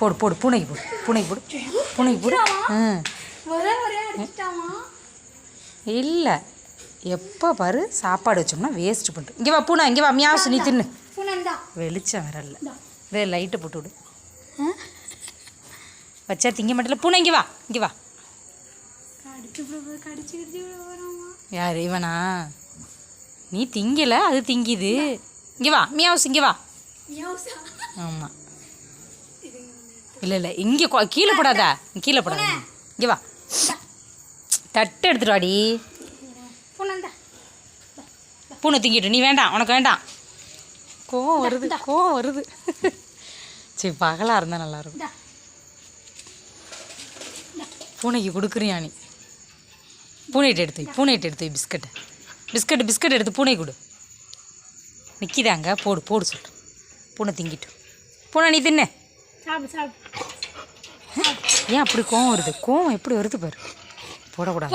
போடு போடு பூனைக்கு போடு பூனைக்கு போடு பூனைக்கு போடு. இல்லை எப்போ பாரு சாப்பாடு வச்சோம்னா வேஸ்ட்டு பண்ணிட்டு. இங்கே வா பூனை, இங்கே வா மியாசு, நீ தின்னு. வெளிச்சம் வரல, இதே லைட்டை போட்டு விடு. வச்சா திங்க மாட்டல. பூனை இங்கே வா, இங்கே வா. யார் இவனா? நீ திங்கலை, அது திங்கிது. இங்கே வா மியாவுஸ், இங்கே வா. ஆமாம், இல்லை இல்லை இங்கே கீழே போடாதா, கீழே போடாத. இங்கே வா, தட்டு எடுத்துட்டு வாடி. பூனை திங்கிட்டு, நீ வேண்டாம், உனக்கு வேண்டாம். கோவம் வருது, கோவம் வருது. சரி பகலாக இருந்தால் நல்லாயிருக்கும். பூனைக்கு கொடுக்குறியா நீ? பூனைகிட்ட எடுத்து பிஸ்கட் எடுத்து பூனை கொடு. நிற்கிதாங்க, போடு போடு சொல்கிறேன். பூனை திங்கிட்டு. பூனை நீ தின்னு. ஏன் அப்படி கோவம் வருது? கோவம் எப்படி வருது பாரு. போடக்கூடாது.